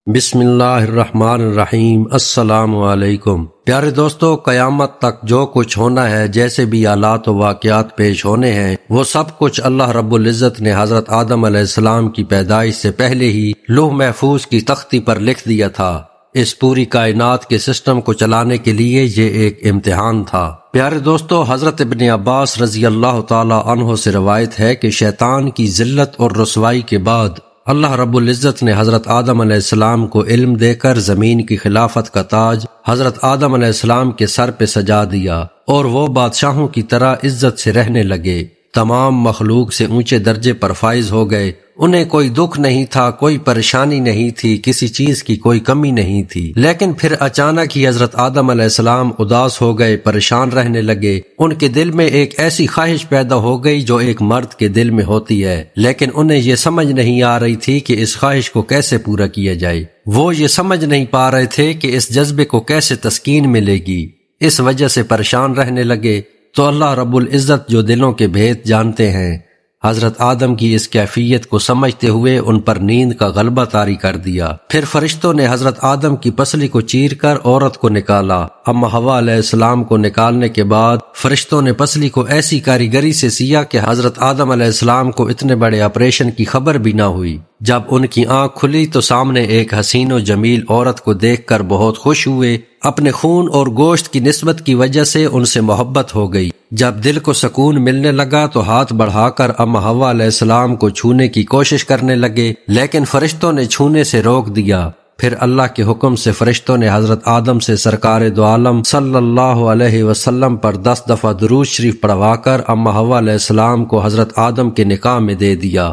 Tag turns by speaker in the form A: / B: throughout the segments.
A: بسم اللہ الرحمن الرحیم۔ السلام علیکم پیارے دوستو، قیامت تک جو کچھ ہونا ہے، جیسے بھی حالات و واقعات پیش ہونے ہیں، وہ سب کچھ اللہ رب العزت نے حضرت آدم علیہ السلام کی پیدائش سے پہلے ہی لوح محفوظ کی تختی پر لکھ دیا تھا۔ اس پوری کائنات کے سسٹم کو چلانے کے لیے یہ ایک امتحان تھا۔ پیارے دوستو، حضرت ابن عباس رضی اللہ تعالی عنہ سے روایت ہے کہ شیطان کی ذلت اور رسوائی کے بعد اللہ رب العزت نے حضرت آدم علیہ السلام کو علم دے کر زمین کی خلافت کا تاج حضرت آدم علیہ السلام کے سر پہ سجا دیا، اور وہ بادشاہوں کی طرح عزت سے رہنے لگے، تمام مخلوق سے اونچے درجے پر فائز ہو گئے۔ انہیں کوئی دکھ نہیں تھا، کوئی پریشانی نہیں تھی، کسی چیز کی کوئی کمی نہیں تھی۔ لیکن پھر اچانک ہی حضرت آدم علیہ السلام اداس ہو گئے، پریشان رہنے لگے۔ ان کے دل میں ایک ایسی خواہش پیدا ہو گئی جو ایک مرد کے دل میں ہوتی ہے، لیکن انہیں یہ سمجھ نہیں آ رہی تھی کہ اس خواہش کو کیسے پورا کیا جائے۔ وہ یہ سمجھ نہیں پا رہے تھے کہ اس جذبے کو کیسے تسکین ملے گی۔ اس وجہ سے پریشان رہنے لگے۔ تو اللہ رب العزت جو دلوں کے بھید جانتے ہیں، حضرت آدم کی اس کیفیت کو سمجھتے ہوئے ان پر نیند کا غلبہ طاری کر دیا۔ پھر فرشتوں نے حضرت آدم کی پسلی کو چیر کر عورت کو نکالا۔ اما حوا علیہ السلام کو نکالنے کے بعد فرشتوں نے پسلی کو ایسی کاریگری سے سیا کہ حضرت آدم علیہ السلام کو اتنے بڑے آپریشن کی خبر بھی نہ ہوئی۔ جب ان کی آنکھ کھلی تو سامنے ایک حسین و جمیل عورت کو دیکھ کر بہت خوش ہوئے۔ اپنے خون اور گوشت کی نسبت کی وجہ سے ان سے محبت ہو گئی۔ جب دل کو سکون ملنے لگا تو ہاتھ بڑھا کر اما حوا علیہ السلام کو چھونے کی کوشش کرنے لگے، لیکن فرشتوں نے چھونے سے روک دیا۔ پھر اللہ کے حکم سے فرشتوں نے حضرت آدم سے سرکار دو عالم صلی اللہ علیہ وسلم پر 10 دفعہ درود شریف پڑھوا کر اما حوا علیہ السلام کو حضرت آدم کے نکاح میں دے دیا۔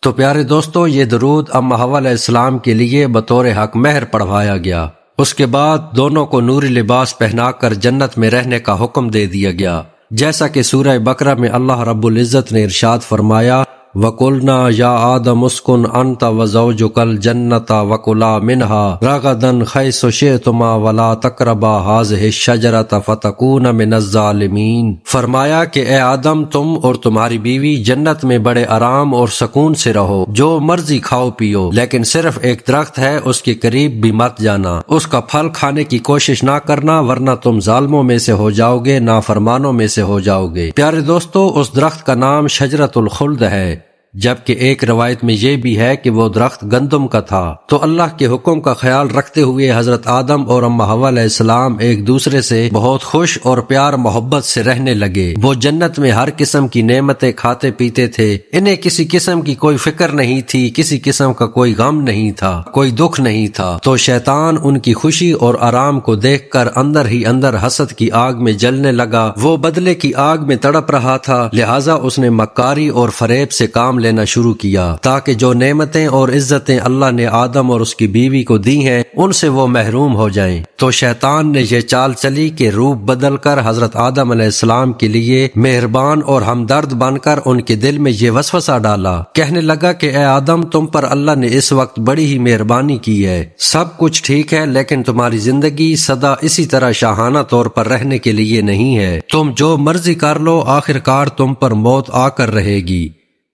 A: تو پیارے دوستو، یہ درود اما حوا علیہ السلام کے لیے بطور حق مہر پڑھوایا گیا۔ اس کے بعد دونوں کو نوری لباس پہنا کر جنت میں رہنے کا حکم دے دیا گیا، جیسا کہ سورہ بقرہ میں اللہ رب العزت نے ارشاد فرمایا، وَقُلْنَا يَا آدَمُ اسْكُنْ أَنْتَ وَزَوْجُكَ الْجَنَّةَ وَكُلَا مِنْهَا رَغَدًا حَيْثُ شِئْتُمَا وَلَا تَقْرَبَا هَٰذِهِ الشَّجَرَةَ فَتَكُونَ مِنَ الظَّالِمِينَ۔ فرمایا کہ اے آدم، تم اور تمہاری بیوی جنت میں بڑے آرام اور سکون سے رہو، جو مرضی کھاؤ پیو، لیکن صرف ایک درخت ہے، اس کے قریب بھی مت جانا، اس کا پھل کھانے کی کوشش نہ کرنا، ورنہ تم ظالموں میں سے ہو جاؤ گے، نافرمانوں میں سے ہو جاؤ گے۔ پیارے دوستو، اس درخت کا نام شجرۃ الخلد ہے، جبکہ ایک روایت میں یہ بھی ہے کہ وہ درخت گندم کا تھا۔ تو اللہ کے حکم کا خیال رکھتے ہوئے حضرت آدم اور اما حوا علیہ السلام ایک دوسرے سے بہت خوش اور پیار محبت سے رہنے لگے۔ وہ جنت میں ہر قسم کی نعمتیں کھاتے پیتے تھے، انہیں کسی قسم کی کوئی فکر نہیں تھی، کسی قسم کا کوئی غم نہیں تھا، کوئی دکھ نہیں تھا۔ تو شیطان ان کی خوشی اور آرام کو دیکھ کر اندر ہی اندر حسد کی آگ میں جلنے لگا۔ وہ بدلے کی آگ میں تڑپ رہا تھا، لہٰذا اس نے مکاری اور فریب سے کام لینا شروع کیا تاکہ جو نعمتیں اور عزتیں اللہ نے آدم اور اس کی بیوی کو دی ہیں ان سے وہ محروم ہو جائیں۔ تو شیطان نے یہ چال چلی کہ روپ بدل کر حضرت آدم علیہ السلام کے لیے مہربان اور ہمدرد بن کر ان کے دل میں یہ وسوسہ ڈالا، کہنے لگا کہ اے آدم، تم پر اللہ نے اس وقت بڑی ہی مہربانی کی ہے، سب کچھ ٹھیک ہے، لیکن تمہاری زندگی سدا اسی طرح شاہانہ طور پر رہنے کے لیے نہیں ہے، تم جو مرضی کر لو، آخر کار تم پر موت آ کر رہے گی۔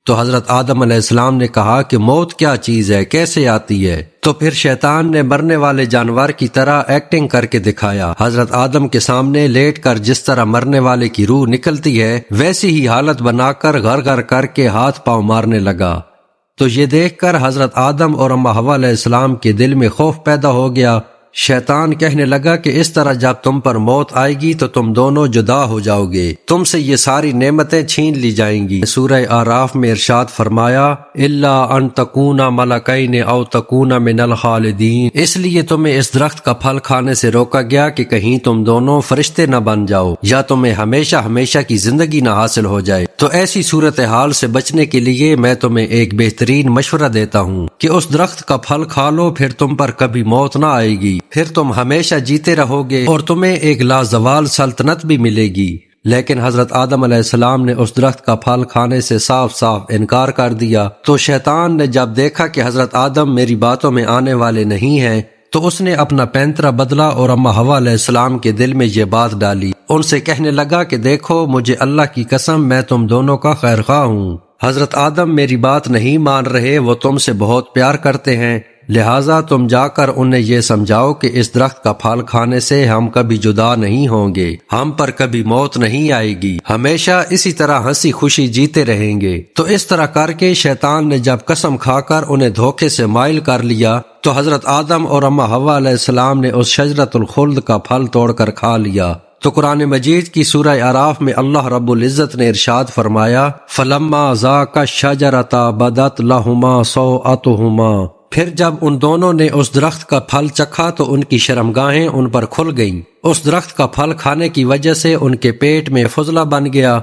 A: تو حضرت آدم علیہ السلام نے کہا کہ موت کیا چیز ہے، کیسے آتی ہے؟ تو پھر شیطان نے مرنے والے جانور کی طرح ایکٹنگ کر کے دکھایا۔ حضرت آدم کے سامنے لیٹ کر جس طرح مرنے والے کی روح نکلتی ہے، ویسی ہی حالت بنا کر غر غر کر کے ہاتھ پاؤں مارنے لگا۔ تو یہ دیکھ کر حضرت آدم اور اما حوا علیہ السلام کے دل میں خوف پیدا ہو گیا۔ شیطان کہنے لگا کہ اس طرح جب تم پر موت آئے گی تو تم دونوں جدا ہو جاؤ گے، تم سے یہ ساری نعمتیں چھین لی جائیں گی۔ سورہ اعراف میں ارشاد فرمایا، الا ان تکونا ملکین او تکونا من الخالدین، اس لیے تمہیں اس درخت کا پھل کھانے سے روکا گیا کہ کہیں تم دونوں فرشتے نہ بن جاؤ یا تمہیں ہمیشہ ہمیشہ کی زندگی نہ حاصل ہو جائے۔ تو ایسی صورتحال سے بچنے کے لیے میں تمہیں ایک بہترین مشورہ دیتا ہوں کہ اس درخت کا پھل کھا لو، پھر تم پر کبھی موت نہ آئے گی، پھر تم ہمیشہ جیتے رہو گے اور تمہیں ایک لازوال سلطنت بھی ملے گی۔ لیکن حضرت آدم علیہ السلام نے اس درخت کا پھل کھانے سے صاف صاف انکار کر دیا۔ تو شیطان نے جب دیکھا کہ حضرت آدم میری باتوں میں آنے والے نہیں ہیں تو اس نے اپنا پینترا بدلا اور اما حوا علیہ السلام کے دل میں یہ بات ڈالی۔ ان سے کہنے لگا کہ دیکھو، مجھے اللہ کی قسم، میں تم دونوں کا خیر خواہ ہوں۔ حضرت آدم میری بات نہیں مان رہے، وہ تم سے بہت پیار کرتے ہیں، لہٰذا تم جا کر انہیں یہ سمجھاؤ کہ اس درخت کا پھل کھانے سے ہم کبھی جدا نہیں ہوں گے، ہم پر کبھی موت نہیں آئے گی، ہمیشہ اسی طرح ہنسی خوشی جیتے رہیں گے۔ تو اس طرح کر کے شیطان نے جب قسم کھا کر انہیں دھوکے سے مائل کر لیا تو حضرت آدم اور اماں حوا علیہ السلام نے اس شجرۃ الخلد کا پھل توڑ کر کھا لیا۔ تو قرآن مجید کی سورہ اعراف میں اللہ رب العزت نے ارشاد فرمایا فَلَمَّا ذَاقَا الشَّجَرَةَ بَدَتْ لَهُمَا سَوْآتُهُمَا، پھر جب ان دونوں نے اس درخت کا پھل چکھا تو ان کی شرمگاہیں ان پر کھل گئیں۔ اس درخت کا پھل کھانے کی وجہ سے ان کے پیٹ میں فضلہ بن گیا۔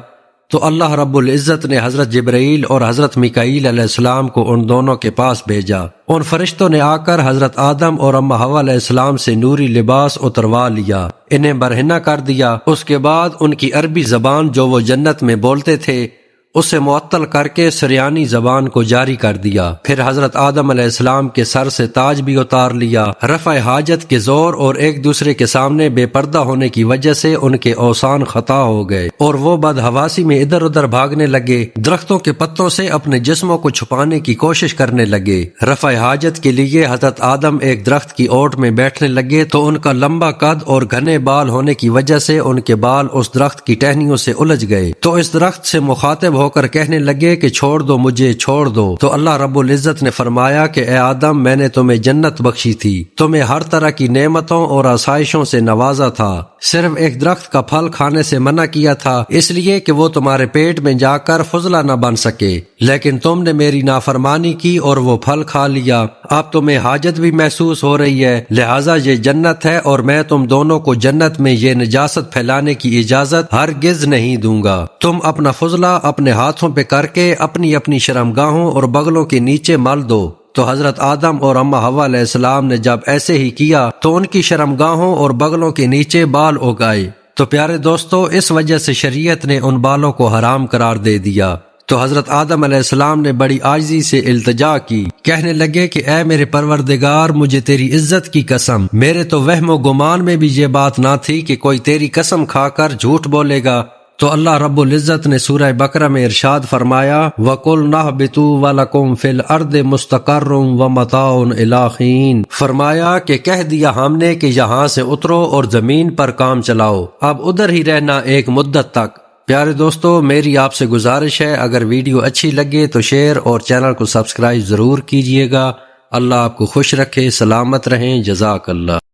A: تو اللہ رب العزت نے حضرت جبرائیل اور حضرت میکائیل علیہ السلام کو ان دونوں کے پاس بھیجا۔ ان فرشتوں نے آ کر حضرت آدم اور اماں حوا علیہ السلام سے نوری لباس اتروا لیا، انہیں برہنہ کر دیا۔ اس کے بعد ان کی عربی زبان جو وہ جنت میں بولتے تھے اسے معطل کر کے سریانی زبان کو جاری کر دیا۔ پھر حضرت آدم علیہ السلام کے سر سے تاج بھی اتار لیا۔ رفع حاجت کے زور اور ایک دوسرے کے سامنے بے پردہ ہونے کی وجہ سے ان کے اوسان خطا ہو گئے اور وہ بدحواسی میں ادھر ادھر بھاگنے لگے، درختوں کے پتوں سے اپنے جسموں کو چھپانے کی کوشش کرنے لگے۔ رفع حاجت کے لیے حضرت آدم ایک درخت کی اوٹ میں بیٹھنے لگے تو ان کا لمبا قد اور گھنے بال ہونے کی وجہ سے ان کے بال اس درخت کی ٹہنیوں سے الجھ گئے، تو اس درخت سے مخاطب ہو کر کہنے لگے کہ چھوڑ دو مجھے، چھوڑ دو۔ تو اللہ رب العزت نے فرمایا کہ اے آدم، میں نے تمہیں جنت بخشی تھی، تمہیں ہر طرح کی نعمتوں اور آسائشوں سے نوازا تھا، صرف ایک درخت کا پھل کھانے سے منع کیا تھا اس لیے کہ وہ تمہارے پیٹ میں جا کر فضلہ نہ بن سکے، لیکن تم نے میری نافرمانی کی اور وہ پھل کھا لیا۔ اب تمہیں حاجت بھی محسوس ہو رہی ہے، لہٰذا یہ جنت ہے اور میں تم دونوں کو جنت میں یہ نجاست پھیلانے کی اجازت ہرگز نہیں دوں گا۔ تم اپنا فضلہ اپنے ہاتھوں پہ کر کے اپنی اپنی شرمگاہوں اور بغلوں کے نیچے مل دو۔ تو حضرت آدم اور اماں حوا علیہ السلام نے جب ایسے ہی کیا تو ان کی شرمگاہوں اور بغلوں کے نیچے بال اگائے۔ تو پیارے دوستو، اس وجہ سے شریعت نے ان بالوں کو حرام قرار دے دیا۔ تو حضرت آدم علیہ السلام نے بڑی عاجزی سے التجا کی، کہنے لگے کہ اے میرے پروردگار، مجھے تیری عزت کی قسم، میرے تو وہم و گمان میں بھی یہ بات نہ تھی کہ کوئی تیری قسم کھا کر جھوٹ بولے گا۔ تو اللہ رب العزت نے سورہ بقرہ میں ارشاد فرمایا وَقُلْنَا اهْبِطُوا وَلَكُمْ فِي الْأَرْضِ مُسْتَقَرٌّ وَمَتَاعٌ إِلَىٰ حِينٍ، فرمایا کہ کہہ دیا ہم نے کہ یہاں سے اترو اور زمین پر کام چلاؤ، اب ادھر ہی رہنا ایک مدت تک۔ پیارے دوستو، میری آپ سے گزارش ہے اگر ویڈیو اچھی لگے تو شیئر اور چینل کو سبسکرائب ضرور کیجئے گا۔ اللہ آپ کو خوش رکھے، سلامت رہیں، جزاک اللہ۔